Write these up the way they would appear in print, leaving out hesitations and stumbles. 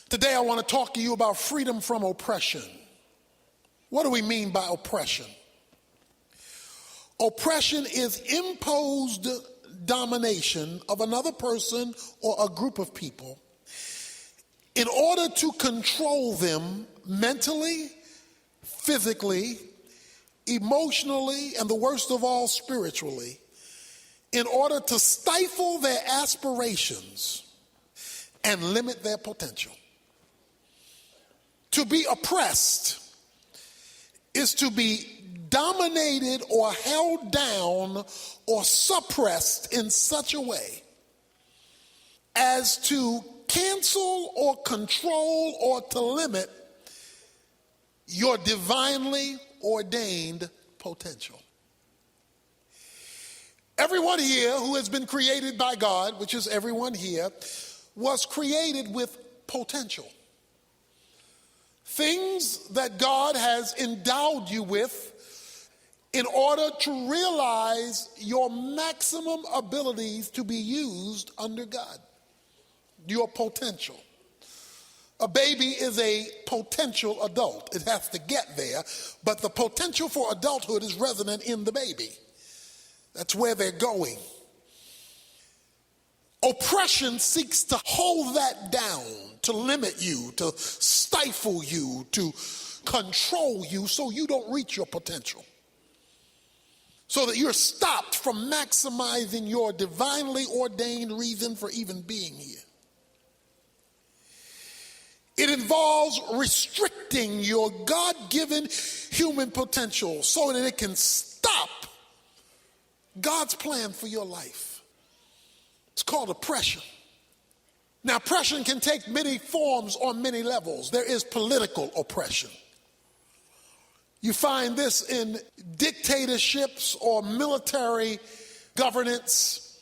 Today I want to talk to you about freedom from oppression. What do we mean by oppression? Oppression is imposed domination of another person or a group of people in order to control them mentally, physically, emotionally, and the worst of all, spiritually, in order to stifle their aspirations and limit their potential. To be oppressed is to be dominated or held down or suppressed in such a way as to cancel or control or to limit your divinely ordained potential. Everyone here who has been created by God, which is everyone here, was created with potential. Things that God has endowed you with in order to realize your maximum abilities to be used under God. Your potential. A baby is a potential adult. It has to get there, but the potential for adulthood is resident in the baby. That's where they're going. Oppression seeks to hold that down, to limit you, to stifle you, to control you so you don't reach your potential. So that you're stopped from maximizing your divinely ordained reason for even being here. It involves restricting your God-given human potential so that it can stop God's plan for your life. It's called oppression. Now, oppression can take many forms on many levels. There is political oppression. You find this in dictatorships or military governance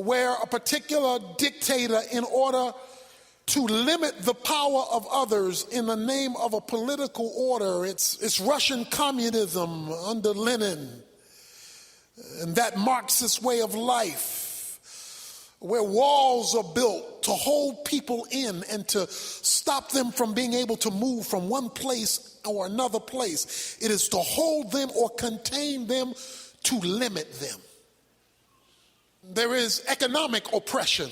where a particular dictator, in order to limit the power of others in the name of a political order, it's Russian communism under Lenin and that Marxist way of life, where walls are built to hold people in and to stop them from being able to move from one place or another place. It is to hold them or contain them, to limit them. There is economic oppression.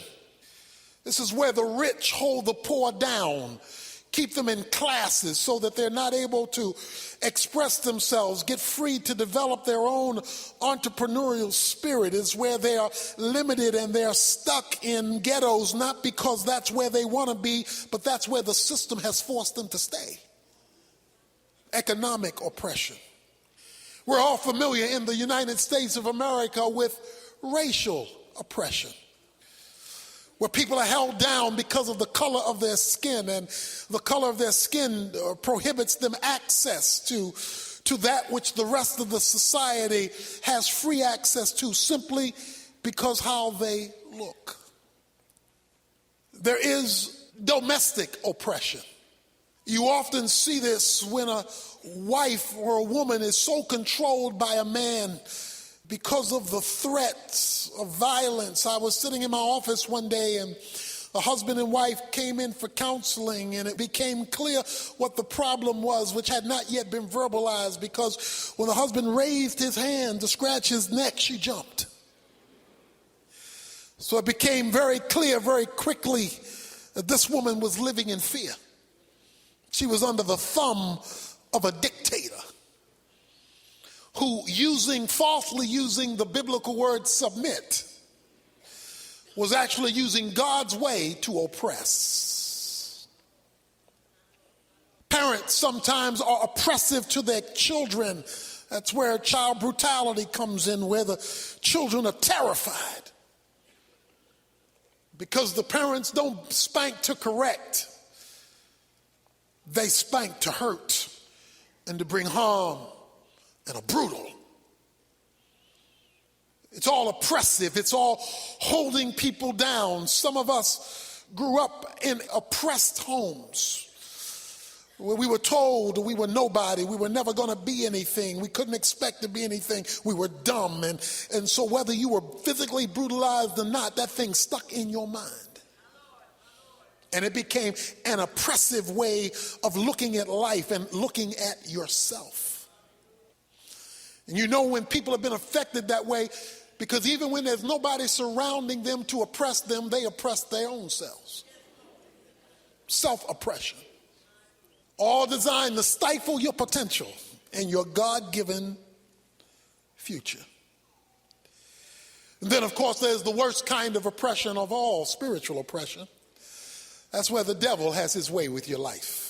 This is where the rich hold the poor down, keep them in classes so that they're not able to express themselves, get free to develop their own entrepreneurial spirit. It's where they are limited and they're stuck in ghettos, not because that's where they want to be, but that's where the system has forced them to stay. Economic oppression. We're all familiar in the United States of America with racial oppression, where people are held down because of the color of their skin, and the color of their skin prohibits them access to that which the rest of the society has free access to simply because how they look. There is domestic oppression. You often see this when a wife or a woman is so controlled by a man because of the threats of violence. I was sitting in my office one day and a husband and wife came in for counseling, and it became clear what the problem was, which had not yet been verbalized, because when the husband raised his hand to scratch his neck, she jumped. So it became very clear very quickly that this woman was living in fear. She was under the thumb of a dictator who, falsely using the biblical word submit, was actually using God's way to oppress. Parents sometimes are oppressive to their children. That's where child brutality comes in, where the children are terrified because the parents don't spank to correct. They spank to hurt and to bring harm and are brutal. It's all oppressive. It's all holding people down. Some of us grew up in oppressed homes where we were told we were nobody. We were never going to be anything. We couldn't expect to be anything. We were dumb. And so whether you were physically brutalized or not, that thing stuck in your mind. And it became an oppressive way of looking at life and looking at yourself. And you know when people have been affected that way, because even when there's nobody surrounding them to oppress them, they oppress their own selves. Self-oppression. All designed to stifle your potential and your God-given future. And then, of course, there's the worst kind of oppression of all, spiritual oppression. That's where the devil has his way with your life.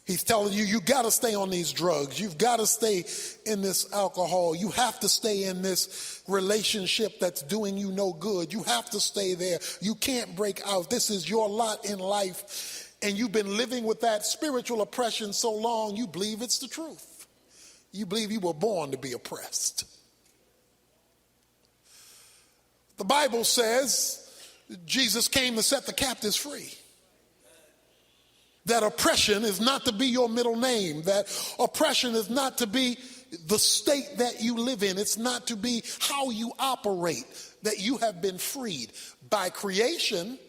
He's telling you, you got to stay on these drugs. You've got to stay in this alcohol. You have to stay in this relationship that's doing you no good. You have to stay there. You can't break out. This is your lot in life. And you've been living with that spiritual oppression so long, you believe it's the truth. You believe you were born to be oppressed. The Bible says Jesus came to set the captives free. That oppression is not to be your middle name. That oppression is not to be the state that you live in. It's not to be how you operate. That you have been freed by creation,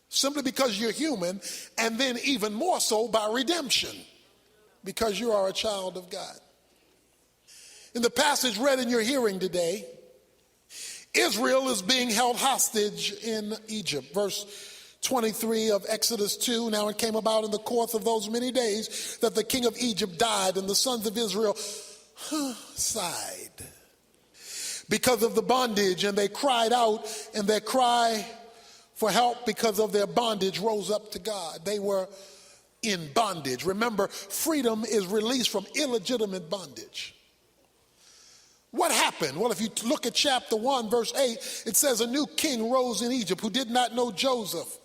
simply because you're human, and then even more so by redemption, because you are a child of God. In the passage read in your hearing today, Israel is being held hostage in Egypt. Verse 23 of Exodus 2, now it came about in the course of those many days that the king of Egypt died, and the sons of Israel sighed because of the bondage, and they cried out, and their cry for help because of their bondage rose up to God. They were in bondage. Remember, freedom is released from illegitimate bondage. What happened? Well, if you look at chapter 1, verse 8, it says a new king rose in Egypt who did not know Joseph.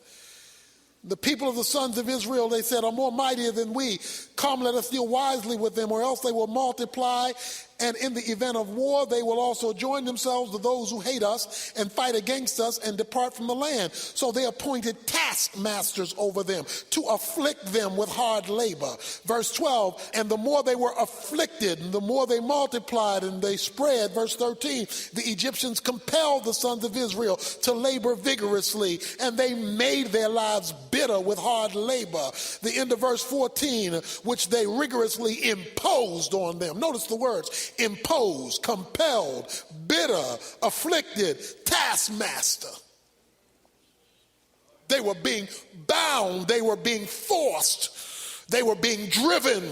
The people of the sons of Israel, they said, are more mightier than we. Come, let us deal wisely with them, or else they will multiply. And in the event of war, they will also join themselves to those who hate us and fight against us and depart from the land. So they appointed taskmasters over them to afflict them with hard labor. Verse 12, and the more they were afflicted, and the more they multiplied and they spread. Verse 13, the Egyptians compelled the sons of Israel to labor vigorously, and they made their lives bitter with hard labor. The end of verse 14, which they rigorously imposed on them. Notice the words. Imposed, compelled, bitter, afflicted, taskmaster. They were being bound. They were being forced. They were being driven.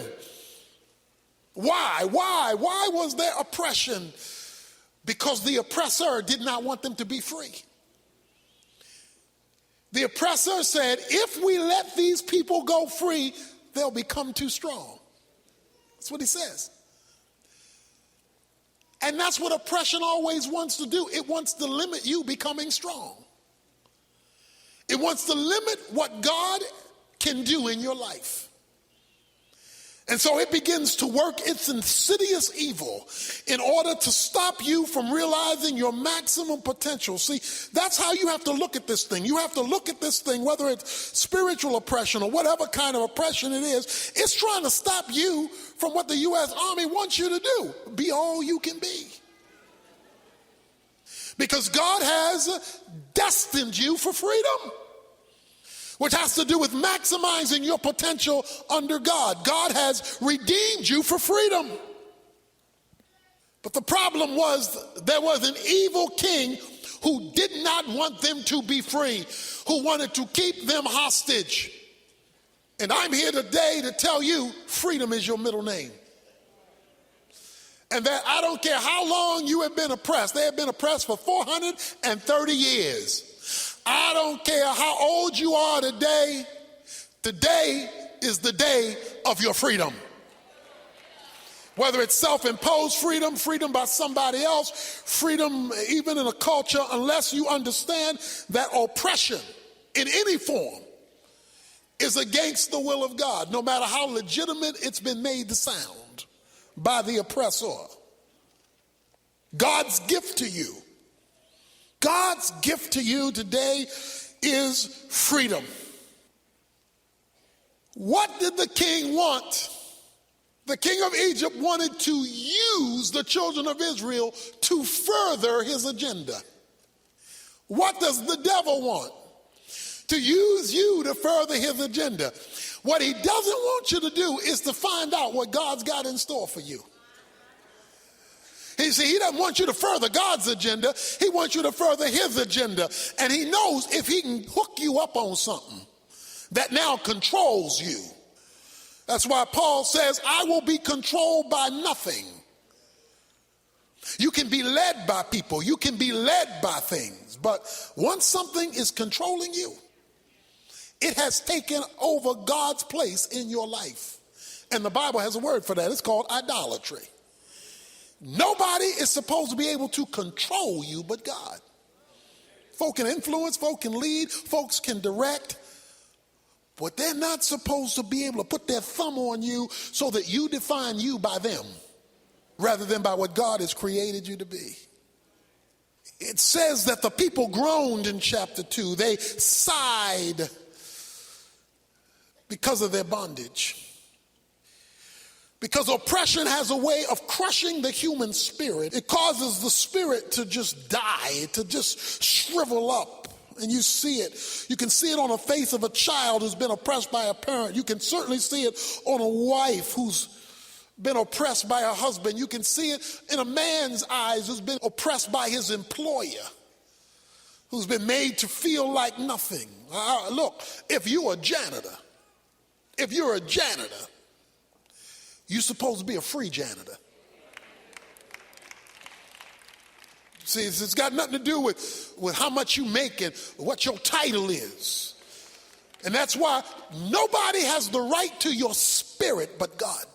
Why? Why was there oppression? Because the oppressor did not want them to be free. The oppressor said, if we let these people go free, they'll become too strong. That's what he says. And that's what oppression always wants to do. It wants to limit you becoming strong. It wants to limit what God can do in your life. And so it begins to work its insidious evil in order to stop you from realizing your maximum potential. See, that's how you have to look at this thing. You have to look at this thing, whether it's spiritual oppression or whatever kind of oppression it is. It's trying to stop you from what the U.S. Army wants you to do. Be all you can be. Because God has destined you for freedom, which has to do with maximizing your potential under God. God has redeemed you for freedom. But the problem was there was an evil king who did not want them to be free, who wanted to keep them hostage. And I'm here today to tell you, freedom is your middle name. And that I don't care how long you have been oppressed. They have been oppressed for 430 years. I don't care how old you are today. Today is the day of your freedom. Whether it's self-imposed freedom, freedom by somebody else, freedom even in a culture, unless you understand that oppression in any form is against the will of God, no matter how legitimate it's been made to sound by the oppressor. God's gift to you. God's gift to you today is freedom. What did the king want? The king of Egypt wanted to use the children of Israel to further his agenda. What does the devil want? to use you to further his agenda. What he doesn't want you to do is to find out what God's got in store for you. He doesn't want you to further God's agenda. He wants you to further his agenda. And he knows if he can hook you up on something that now controls you. That's why Paul says, I will be controlled by nothing. You can be led by people. You can be led by things. But once something is controlling you, it has taken over God's place in your life. And the Bible has a word for that. It's called idolatry. Nobody is supposed to be able to control you but God. Folk can influence, folk can lead, folks can direct, but they're not supposed to be able to put their thumb on you so that you define you by them rather than by what God has created you to be. It says that the people groaned in chapter 2. They sighed because of their bondage. Because oppression has a way of crushing the human spirit. It causes the spirit to just die, to just shrivel up. And you see it. You can see it on the face of a child who's been oppressed by a parent. You can certainly see it on a wife who's been oppressed by her husband. You can see it in a man's eyes who's been oppressed by his employer, who's been made to feel like nothing. Look, if you're a janitor, you're supposed to be a free janitor. See, it's got nothing to do with how much you make and what your title is. And that's why nobody has the right to your spirit but God.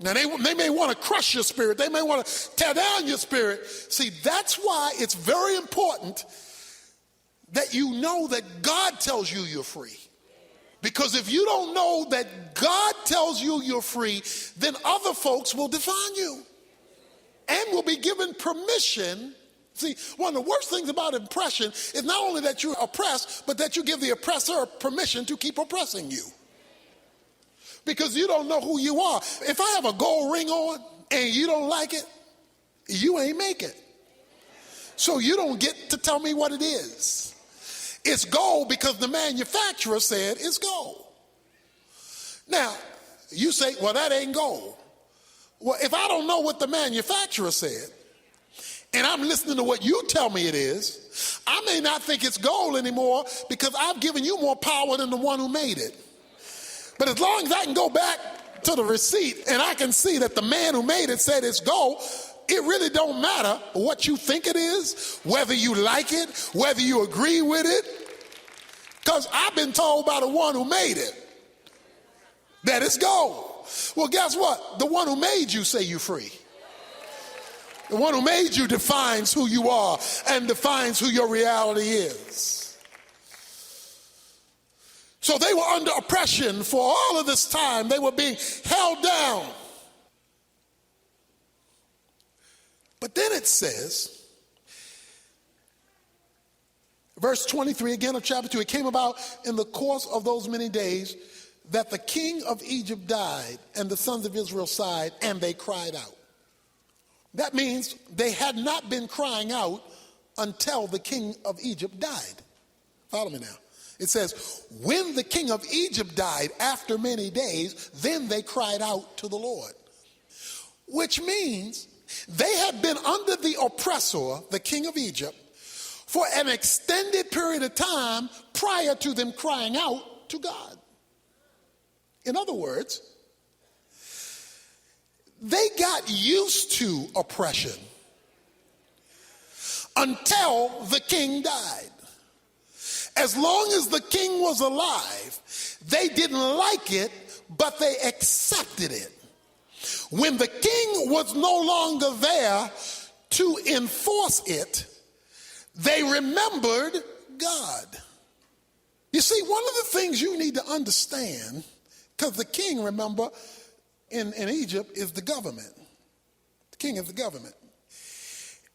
Now, they may want to crush your spirit. They may want to tear down your spirit. See, that's why it's very important that you know that God tells you you're free. Because if you don't know that God tells you you're free, then other folks will define you and will be given permission. See, one of the worst things about oppression is not only that you're oppressed, but that you give the oppressor permission to keep oppressing you. Because you don't know who you are. If I have a gold ring on and you don't like it, you ain't make it. So you don't get to tell me what it is. It's gold because the manufacturer said it's gold. Now, you say, well, that ain't gold. Well, if I don't know what the manufacturer said, and I'm listening to what you tell me it is, I may not think it's gold anymore because I've given you more power than the one who made it. But as long as I can go back to the receipt and I can see that the man who made it said it's gold, it really don't matter what you think it is, whether you like it, whether you agree with it, because I've been told by the one who made it that it's gold. Well, guess what? The one who made you say you're free. The one who made you defines who you are and defines who your reality is. So they were under oppression for all of this time. They were being held down. But then it says, verse 23 again of chapter 2, it came about in the course of those many days that the king of Egypt died, and the sons of Israel sighed, and they cried out. That means they had not been crying out until the king of Egypt died. Follow me now. It says, when the king of Egypt died after many days, then they cried out to the Lord. Which means they had been under the oppressor, the king of Egypt, for an extended period of time prior to them crying out to God. In other words, they got used to oppression until the king died. As long as the king was alive, they didn't like it, but they accepted it. When the king was no longer there to enforce it, they remembered God. You see, one of the things you need to understand, because the king, remember, in Egypt is the government. The king is the government.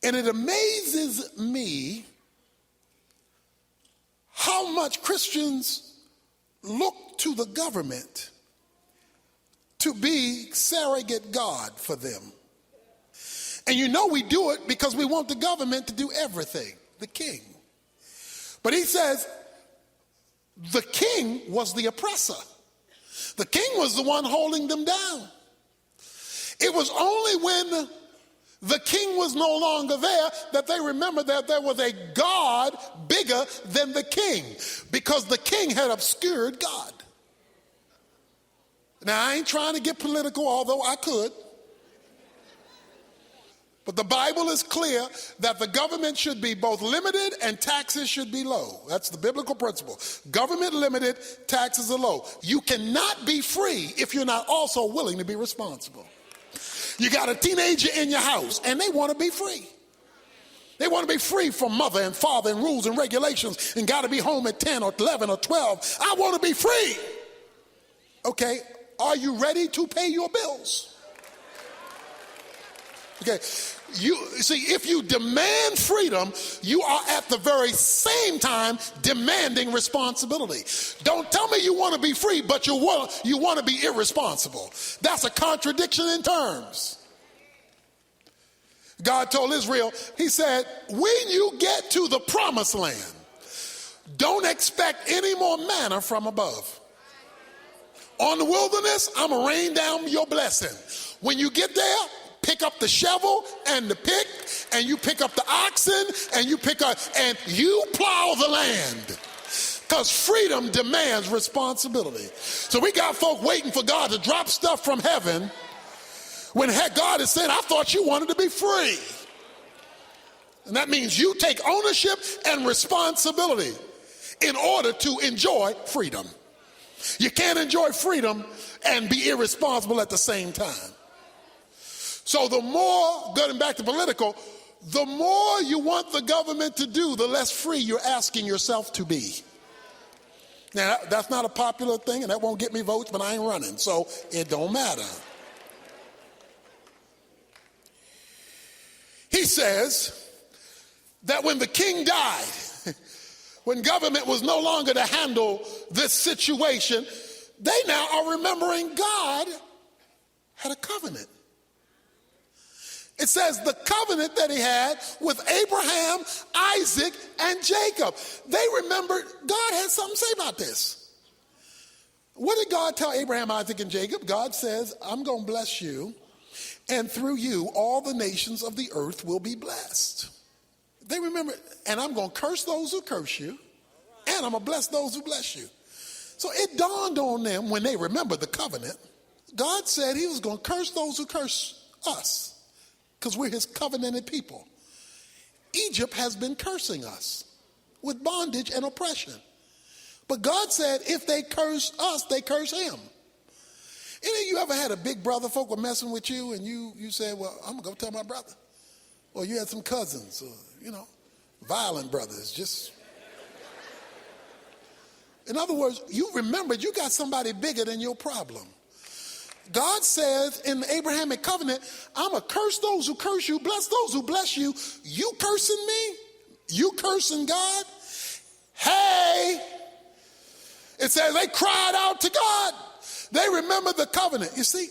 And it amazes me how much Christians look to the government to be surrogate God for them. And you know we do it because we want the government to do everything, the king. But he says, The king was the oppressor. The king was the one holding them down. It was only when the king was no longer there that they remembered that there was a God bigger than the king, because the king had obscured God. Now, I ain't trying to get political, although I could. But the Bible is clear that the government should be both limited and taxes should be low. That's the biblical principle. Government limited, taxes are low. You cannot be free if you're not also willing to be responsible. You got a teenager in your house and they want to be free. They want to be free from mother and father and rules and regulations and got to be home at 10 or 11 or 12. I want to be free. Okay, are you ready to pay your bills? Okay, you see, if you demand freedom, you are at the very same time demanding responsibility. Don't tell me you want to be free, but you want to be irresponsible. That's a contradiction in terms. God told Israel, he said, when you get to the promised land, don't expect any more manna from above. On the wilderness, I'm going to rain down your blessing. When you get there, pick up the shovel and the pick, and you pick up the oxen, and you plow the land. Because freedom demands responsibility. So we got folk waiting for God to drop stuff from heaven when God is saying, I thought you wanted to be free. And that means you take ownership and responsibility in order to enjoy freedom. You can't enjoy freedom and be irresponsible at the same time. So the more, getting back to political, the more you want the government to do, the less free you're asking yourself to be. Now, that's not a popular thing, and that won't get me votes, but I ain't running, so it don't matter. He says that when the king died, when government was no longer to handle this situation, they now are remembering God had a covenant. It says the covenant that he had with Abraham, Isaac, and Jacob. They remembered God had something to say about this. What did God tell Abraham, Isaac, and Jacob? God says, I'm going to bless you, and through you, all the nations of the earth will be blessed. They remember, and I'm going to curse those who curse you, and I'm going to bless those who bless you. So it dawned on them when they remembered the covenant. God said he was going to curse those who curse us, because we're his covenanted people. Egypt has been cursing us with bondage and oppression. But God said if they curse us, they curse him. Any of you ever had a big brother, folk were messing with you, and you said, well, I'm going to go tell my brother. Or you had some cousins, or, violent brothers, just. In other words, you remembered you got somebody bigger than your problem. God says in the Abrahamic covenant, I'm going to curse those who curse you, bless those who bless you. You cursing me? You cursing God? Hey! It says they cried out to God. They remembered the covenant. You see,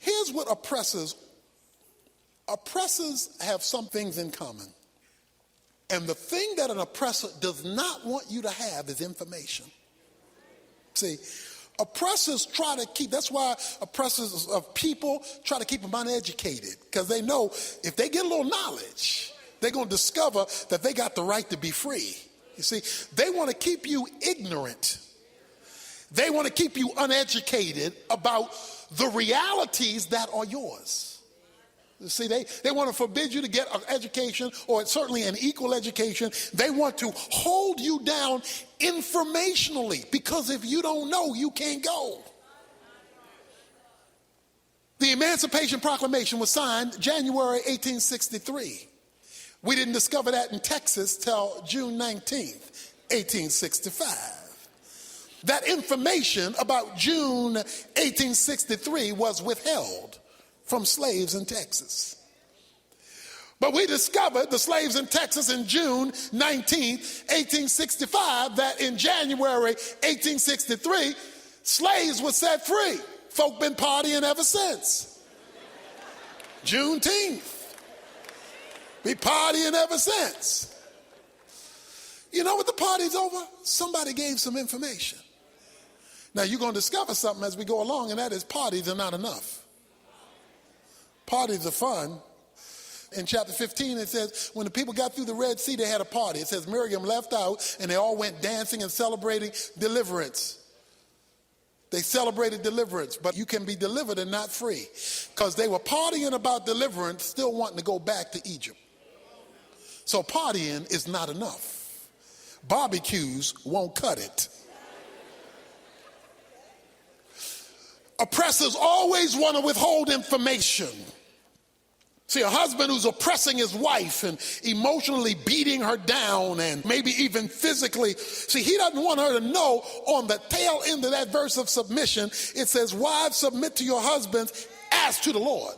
here's what oppressors have some things in common. And the thing that an oppressor does not want you to have is information. See, oppressors try to keep, that's why oppressors of people try to keep them uneducated, because they know if they get a little knowledge, they're going to discover that they got the right to be free. You see, they want to keep you ignorant. They want to keep you uneducated about the realities that are yours. You see, they want to forbid you to get an education, or certainly an equal education. They want to hold you down informationally, because if you don't know, you can't go. The Emancipation Proclamation was signed January 1863. We didn't discover that in Texas till June 19th, 1865. That information about June 1863 was withheld from slaves in Texas. But we discovered, the slaves in Texas, in June 19, 1865, that in January 1863, slaves were set free. Folk been partying ever since. Juneteenth. Be partying ever since. You know what the party's over? Somebody gave some information. Now you're going to discover something as we go along, and that is parties are not enough. Parties are fun. In chapter 15, it says, when the people got through the Red Sea, they had a party. It says Miriam left out, and they all went dancing and celebrating deliverance. They celebrated deliverance, but you can be delivered and not free, because they were partying about deliverance, still wanting to go back to Egypt. So partying is not enough. Barbecues won't cut it. Oppressors always want to withhold information. See, a husband who's oppressing his wife and emotionally beating her down and maybe even physically, see, he doesn't want her to know. On the tail end of that verse of submission, it says, wives, submit to your husbands as to the Lord.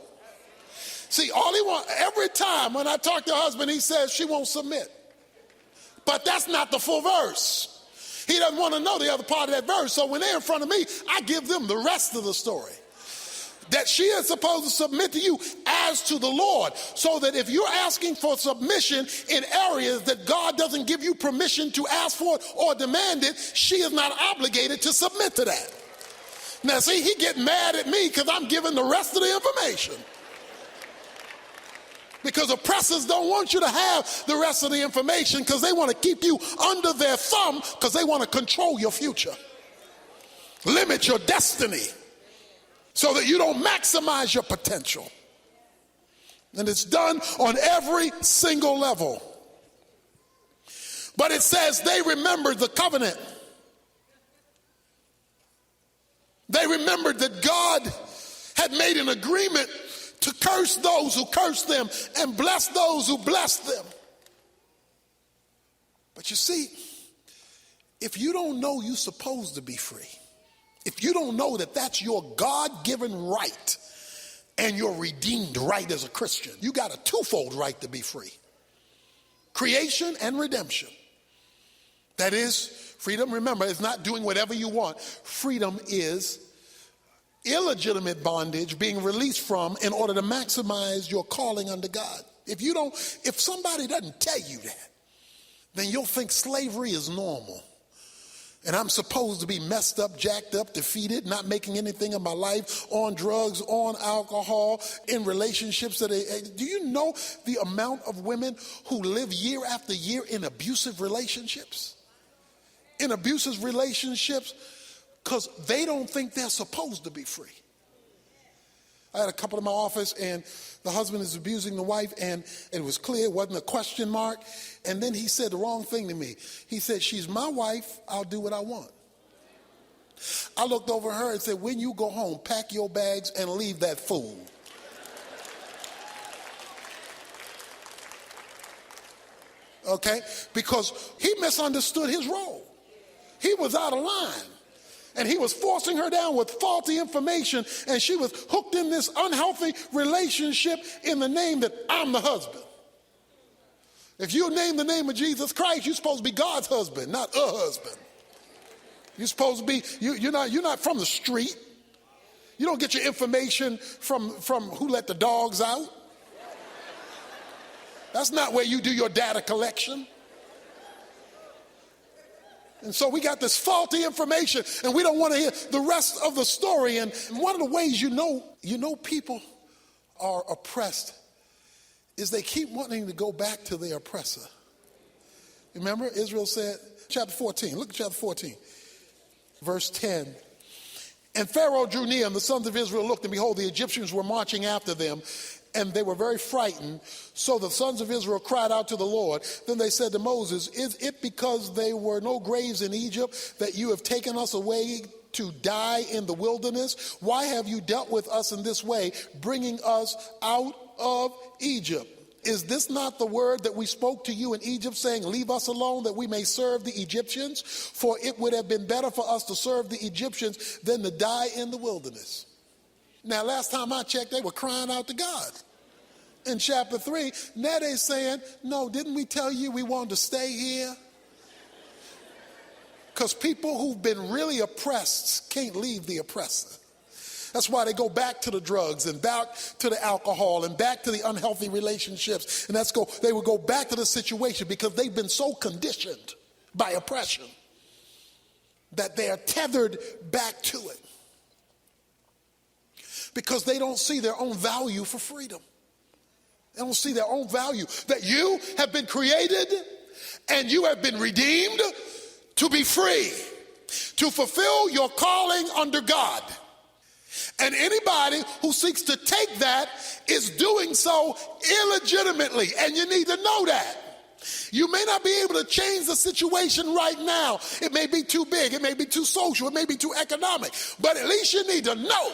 See, all he wants, every time when I talk to a husband, he says she won't submit. But that's not the full verse. He doesn't want to know the other part of that verse. So when they're in front of me, I give them the rest of the story. That she is supposed to submit to you as to the Lord. So that if you're asking for submission in areas that God doesn't give you permission to ask for it or demand it, she is not obligated to submit to that. Now see, he get mad at me because I'm giving the rest of the information. Because oppressors don't want you to have the rest of the information, because they want to keep you under their thumb, because they want to control your future. Limit your destiny, so that you don't maximize your potential. And it's done on every single level. But it says they remembered the covenant. They remembered that God had made an agreement to curse those who cursed them and bless those who blessed them. But you see, if you don't know you're supposed to be free, if you don't know that that's your God-given right and your redeemed right as a Christian, you got a twofold right to be free. Creation and redemption. That is, freedom, remember, is not doing whatever you want. Freedom is illegitimate bondage being released from in order to maximize your calling under God. If somebody doesn't tell you that, then you'll think slavery is normal. And I'm supposed to be messed up, jacked up, defeated, not making anything of my life, on drugs, on alcohol, in relationships do you know the amount of women who live year after year in abusive relationships? In abusive relationships because they don't think they're supposed to be free. I had a couple in my office, and the husband is abusing the wife, and it was clear, it wasn't a question mark. And then he said the wrong thing to me. He said, she's my wife, I'll do what I want. I looked over at her and said, when you go home, pack your bags and leave that fool. Okay? Because he misunderstood his role. He was out of line. And he was forcing her down with faulty information, and she was hooked in this unhealthy relationship in the name that I'm the husband. If you name the name of Jesus Christ, you're supposed to be God's husband, not a husband. You're supposed to be, you're not from the street. You don't get your information from who let the dogs out. That's not where you do your data collection. And so we got this faulty information, and we don't want to hear the rest of the story. And one of the ways you know people are oppressed is they keep wanting to go back to their oppressor. Remember, Israel said, chapter 14, look at chapter 14, verse 10. And Pharaoh drew near, and the sons of Israel looked, and behold, the Egyptians were marching after them, and they were very frightened. So the sons of Israel cried out to the Lord. Then they said to Moses, is it because there were no graves in Egypt that you have taken us away to die in the wilderness? Why have you dealt with us in this way, bringing us out of Egypt? Is this not the word that we spoke to you in Egypt, saying, leave us alone that we may serve the Egyptians? For it would have been better for us to serve the Egyptians than to die in the wilderness. Now, last time I checked, they were crying out to God. In chapter 3, now they're saying, no, didn't we tell you we wanted to stay here? Because people who've been really oppressed can't leave the oppressor. That's why they go back to the drugs and back to the alcohol and back to the unhealthy relationships. And they will go back to the situation because they've been so conditioned by oppression, that they are tethered back to it because they don't see their own value for freedom. They don't see their own value, that you have been created and you have been redeemed to be free, to fulfill your calling under God. And anybody who seeks to take that is doing so illegitimately, and you need to know that. You may not be able to change the situation right now. It may be too big, it may be too social, it may be too economic, but at least you need to know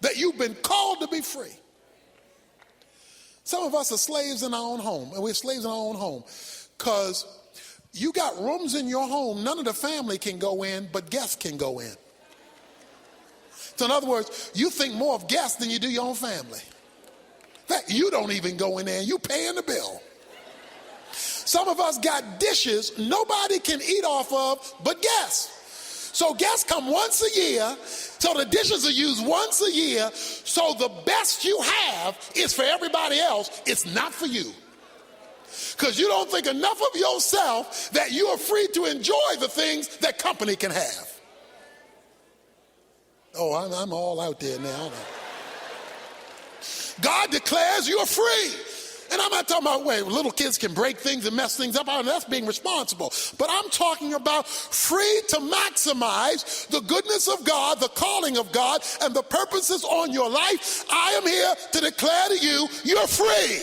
that you've been called to be free. Some of us are slaves in our own home, and we're slaves in our own home because you got rooms in your home none of the family can go in, but guests can go in. So in other words, you think more of guests than you do your own family. In fact, you don't even go in there, you paying the bill. Some of us got dishes nobody can eat off of but guests. So guests come once a year, so the dishes are used once a year, so the best you have is for everybody else, it's not for you. Because you don't think enough of yourself that you are free to enjoy the things that company can have. Oh, I'm all out there now. God declares you are free. And I'm not talking about, wait, little kids can break things and mess things up. That's being responsible. But I'm talking about free to maximize the goodness of God, the calling of God, and the purposes on your life. I am here to declare to you, you're free.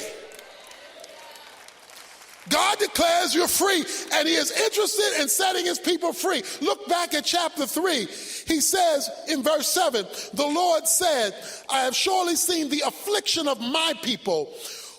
God declares you're free, and he is interested in setting his people free. Look back at chapter 3. He says in verse 7, the Lord said, I have surely seen the affliction of my people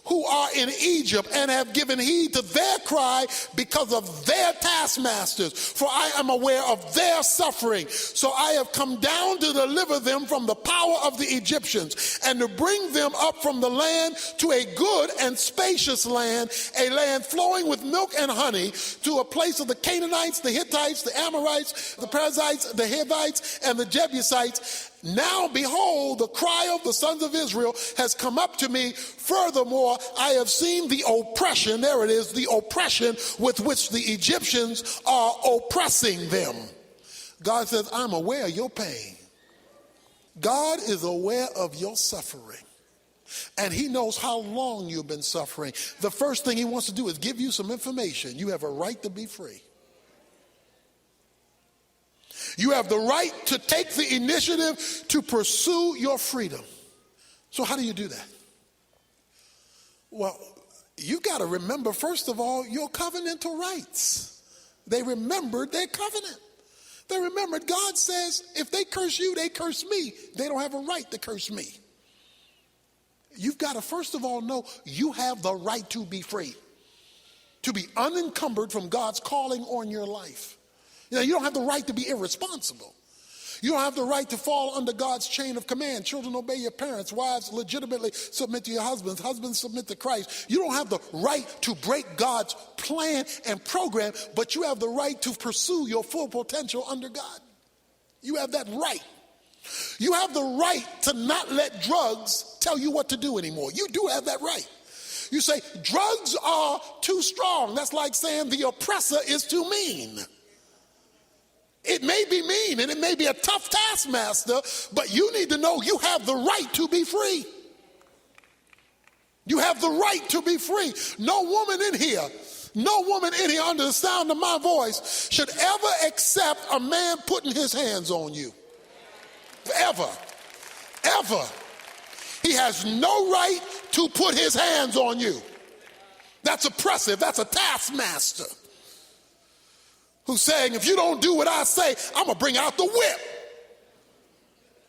who are in Egypt, and have given heed to their cry because of their taskmasters, for I am aware of their suffering. So I have come down to deliver them from the power of the Egyptians, and to bring them up from the land to a good and spacious land, a land flowing with milk and honey, to a place of the Canaanites, the Hittites, the Amorites, the Perizzites, the Hivites, and the Jebusites. Now behold, the cry of the sons of Israel has come up to me. Furthermore, I have seen the oppression, there it is, the oppression with which the Egyptians are oppressing them. God says, I'm aware of your pain. God is aware of your suffering. And he knows how long you've been suffering. The first thing he wants to do is give you some information. You have a right to be free. You have the right to take the initiative to pursue your freedom. So how do you do that? Well, you got to remember, first of all, your covenantal rights. They remembered their covenant. They remembered God says, if they curse you, they curse me. They don't have a right to curse me. You've got to, first of all, know you have the right to be free, to be unencumbered from God's calling on your life. You know, you don't have the right to be irresponsible. You don't have the right to fall under God's chain of command. Children, obey your parents. Wives, legitimately submit to your husbands. Husbands, submit to Christ. You don't have the right to break God's plan and program, but you have the right to pursue your full potential under God. You have that right. You have the right to not let drugs tell you what to do anymore. You do have that right. You say, drugs are too strong. That's like saying the oppressor is too mean. It may be mean and it may be a tough taskmaster, but you need to know you have the right to be free. You have the right to be free. No woman in here under the sound of my voice should ever accept a man putting his hands on you. Ever. Ever. He has no right to put his hands on you. That's oppressive. That's a taskmaster who's saying, if you don't do what I say, I'm going to bring out the whip.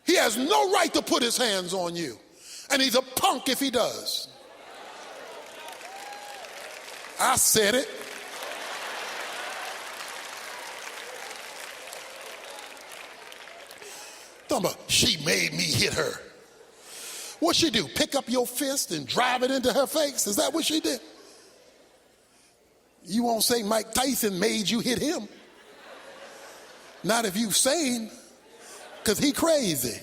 He has no right to put his hands on you. And he's a punk if he does. I said it. Talking about, she made me hit her. What'd she do? Pick up your fist and drive it into her face? Is that what she did? You won't say Mike Tyson made you hit him. Not if you sane, because he crazy.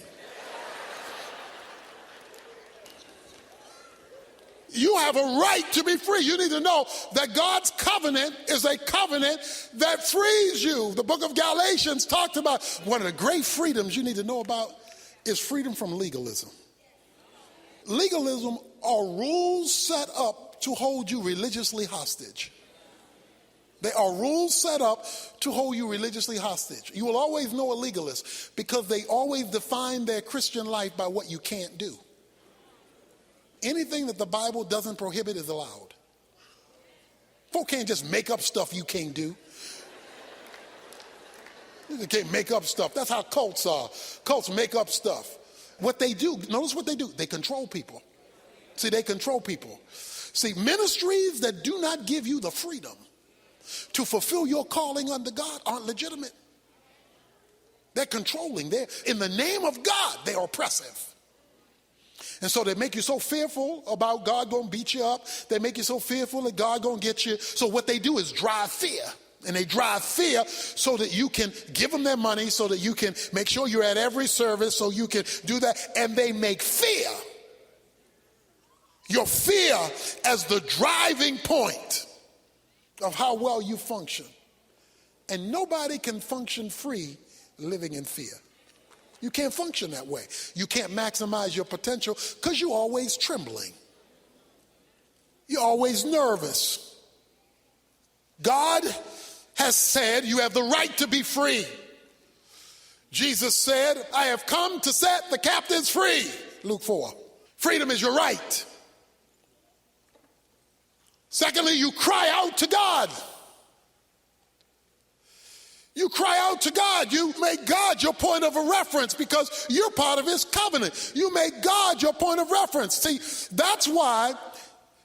You have a right to be free. You need to know that God's covenant is a covenant that frees you. The book of Galatians talked about one of the great freedoms you need to know about is freedom from legalism. Legalism are rules set up to hold you religiously hostage. They are rules set up to hold you religiously hostage. You will always know a legalist because they always define their Christian life by what you can't do. Anything that the Bible doesn't prohibit is allowed. Folk can't just make up stuff you can't do. You can't make up stuff. That's how cults are. Cults make up stuff. What they do, notice what they do. They control people. See, they control people. See, ministries that do not give you the freedom to fulfill your calling under God aren't legitimate. They're controlling. They're, in the name of God, they're oppressive. And so they make you so fearful about God going to beat you up. They make you so fearful that God going to get you. So what they do is drive fear. And they drive fear so that you can give them their money, so that you can make sure you're at every service, so you can do that. And they make fear, your fear, as the driving point of how well you function. And nobody can function free living in fear. You can't function that way. You can't maximize your potential because you're always trembling. You're always nervous. God has said you have the right to be free. Jesus said, I have come to set the captives free. Luke 4. Freedom is your right. Secondly, you cry out to God. You cry out to God. You make God your point of a reference because you're part of his covenant. You make God your point of reference. See, that's why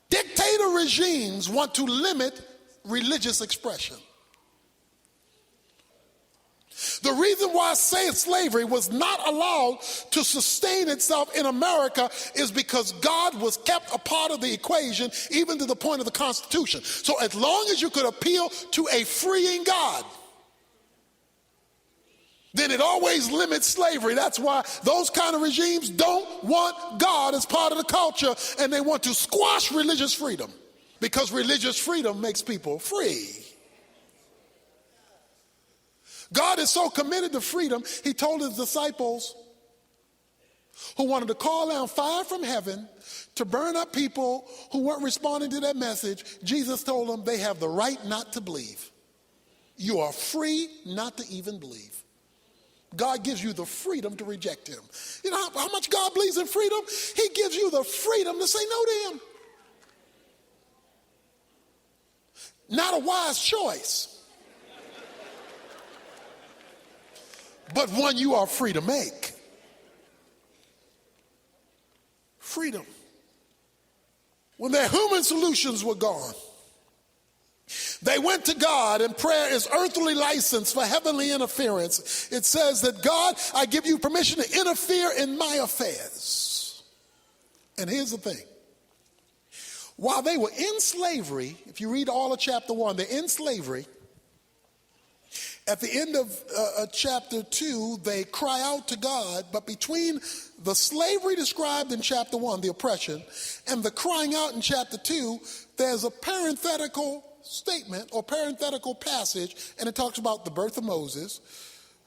dictator regimes want to limit religious expression. The reason why slavery was not allowed to sustain itself in America is because God was kept a part of the equation, even to the point of the Constitution. So as long as you could appeal to a freeing God, then it always limits slavery. That's why those kind of regimes don't want God as part of the culture, and they want to squash religious freedom because religious freedom makes people free. God is so committed to freedom, he told his disciples who wanted to call down fire from heaven to burn up people who weren't responding to that message. Jesus told them they have the right not to believe. You are free not to even believe. God gives you the freedom to reject him. You know how much God believes in freedom? He gives you the freedom to say no to him. Not a wise choice, but one you are free to make. Freedom. When their human solutions were gone, they went to God, and prayer is earthly license for heavenly interference. It says that, God, I give you permission to interfere in my affairs. And here's the thing. While they were in slavery, if you read all of chapter 1, they're in slavery. At the end of chapter 2, they cry out to God, but between the slavery described in chapter 1, the oppression, and the crying out in chapter 2, there's a parenthetical statement or parenthetical passage, and it talks about the birth of Moses,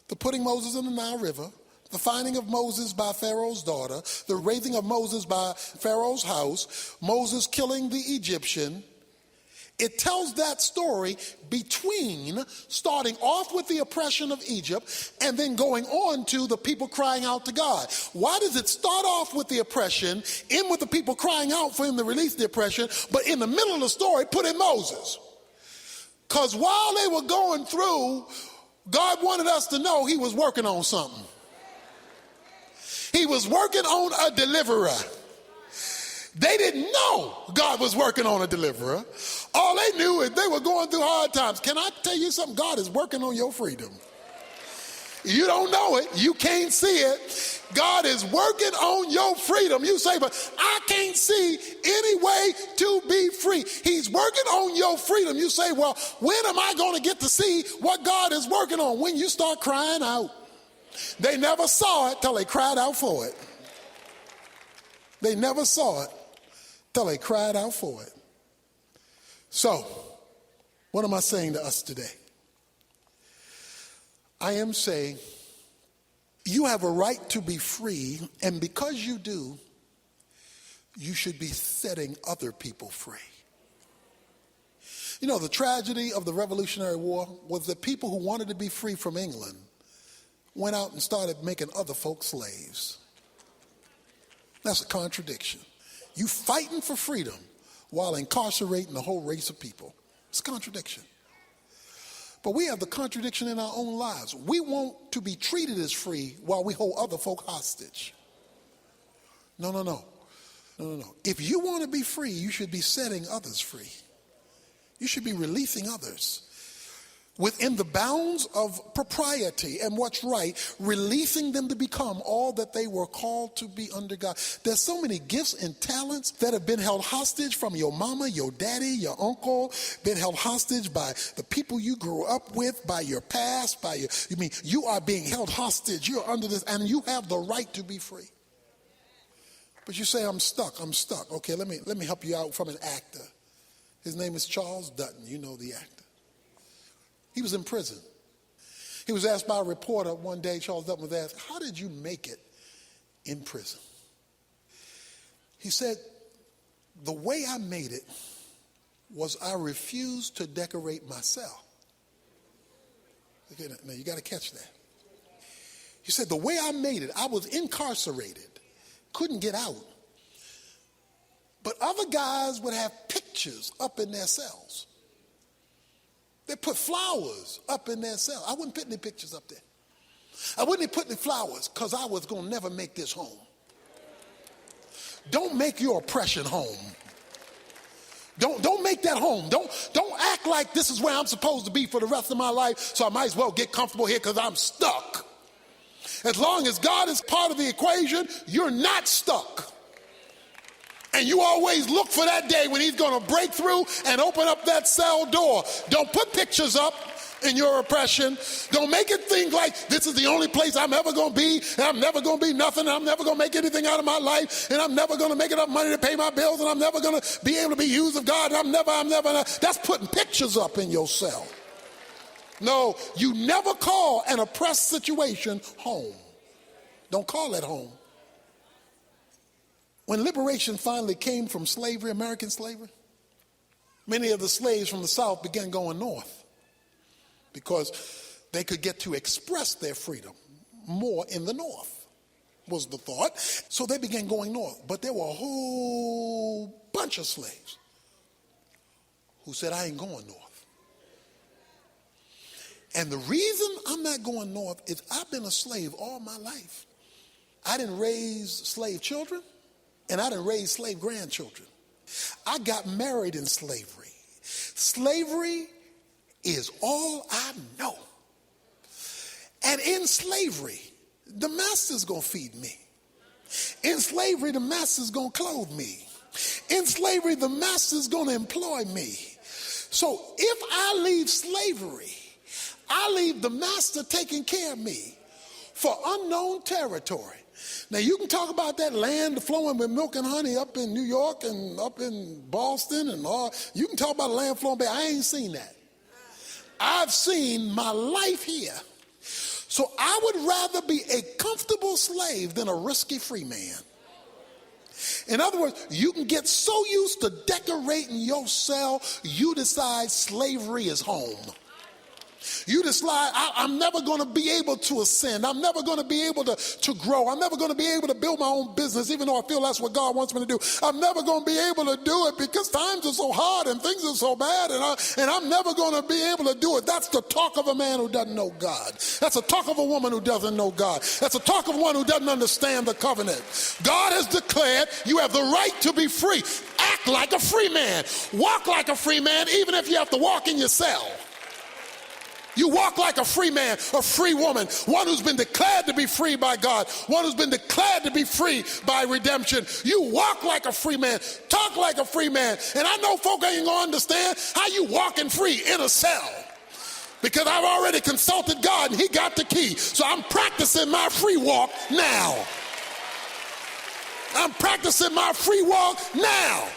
the putting Moses in the Nile River, the finding of Moses by Pharaoh's daughter, the raising of Moses by Pharaoh's house, Moses killing the Egyptian. It tells that story between starting off with the oppression of Egypt and then going on to the people crying out to God. Why does it start off with the oppression, end with the people crying out for him to release the oppression, but in the middle of the story put in Moses? Because while they were going through, God wanted us to know he was working on something. He was working on a deliverer. They didn't know God was working on a deliverer. All they knew is they were going through hard times. Can I tell you something? God is working on your freedom. You don't know it. You can't see it. God is working on your freedom. You say, but I can't see any way to be free. He's working on your freedom. You say, well, when am I going to get to see what God is working on? When you start crying out. They never saw it till they cried out for it. They never saw it till they cried out for it. So, what am I saying to us today? I am saying you have a right to be free, and because you do, you should be setting other people free. You know, the tragedy of the Revolutionary War was that people who wanted to be free from England went out and started making other folks slaves. That's a contradiction. You fighting for freedom while incarcerating the whole race of people. It's a contradiction. But we have the contradiction in our own lives. We want to be treated as free while we hold other folk hostage. No. If you want to be free, you should be setting others free. You should be releasing others within the bounds of propriety and what's right, releasing them to become all that they were called to be under God. There's so many gifts and talents that have been held hostage from your mama, your daddy, your uncle, been held hostage by the people you grew up with, by your past, you are being held hostage. You're under this, and you have the right to be free. But you say, I'm stuck. Okay, let me help you out from an actor. His name is Charles Dutton. You know the actor. He was in prison. He was asked by a reporter one day, Charles Dutton was asked, how did you make it in prison? He said, the way I made it was I refused to decorate my cell. Okay, now you got to catch that. He said, the way I made it, I was incarcerated, couldn't get out. But other guys would have pictures up in their cells. They put flowers up in their cell. I wouldn't put any pictures up there. I wouldn't put any flowers because I was going to never make this home. Don't make your oppression home. Don't make that home. Don't act like this is where I'm supposed to be for the rest of my life, so I might as well get comfortable here because I'm stuck. As long as God is part of the equation, you're not stuck. And you always look for that day when he's going to break through and open up that cell door. Don't put pictures up in your oppression. Don't make it think like this is the only place I'm ever going to be, and I'm never going to be nothing, and I'm never going to make anything out of my life, and I'm never going to make enough money to pay my bills, and I'm never going to be able to be used of God, and I'm never. That's putting pictures up in your cell. No, you never call an oppressed situation home. Don't call it home. When liberation finally came from slavery, American slavery, many of the slaves from the South began going north because they could get to express their freedom more in the North, was the thought. So they began going north. But there were a whole bunch of slaves who said, I ain't going north. And the reason I'm not going north is I've been a slave all my life. I didn't raise slave children, and I didn't raise slave grandchildren. I got married in slavery. Slavery is all I know. And in slavery, the master's going to feed me. In slavery, the master's going to clothe me. In slavery, the master's going to employ me. So if I leave slavery, I leave the master taking care of me for unknown territory. Now, you can talk about that land flowing with milk and honey up in New York and up in Boston and all. You can talk about a land flowing, but I ain't seen that. I've seen my life here. So I would rather be a comfortable slave than a risky free man. In other words, you can get so used to decorating your cell, you decide slavery is home. You decide, I'm never going to be able to ascend. I'm never going to be able to grow. I'm never going to be able to build my own business, even though I feel that's what God wants me to do. I'm never going to be able to do it because times are so hard and things are so bad, and I'm never going to be able to do it. That's the talk of a man who doesn't know God. That's the talk of a woman who doesn't know God. That's the talk of one who doesn't understand the covenant. God has declared you have the right to be free. Act like a free man. Walk like a free man, even if you have to walk in your cell. You walk like a free man, a free woman, one who's been declared to be free by God, one who's been declared to be free by redemption. You walk like a free man, talk like a free man. And I know folk ain't gonna understand how you walking free in a cell, because I've already consulted God and he got the key. So I'm practicing my free walk now. I'm practicing my free walk now.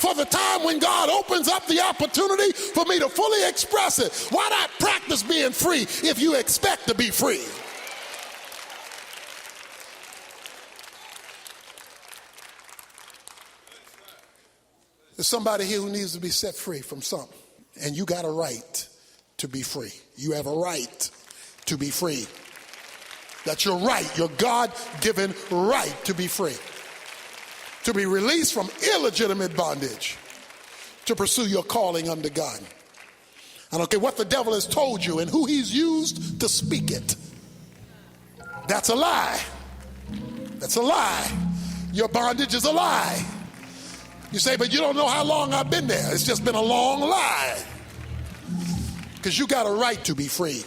for the time when God opens up the opportunity for me to fully express it. Why not practice being free if you expect to be free? There's somebody here who needs to be set free from something, and you got a right to be free. You have a right to be free. That's your right, your God-given right to be free, to be released from illegitimate bondage, to pursue your calling unto God. I don't care what the devil has told you and who he's used to speak it. That's a lie. That's a lie. Your bondage is a lie. You say, but you don't know how long I've been there. It's just been a long lie. Because you got a right to be free.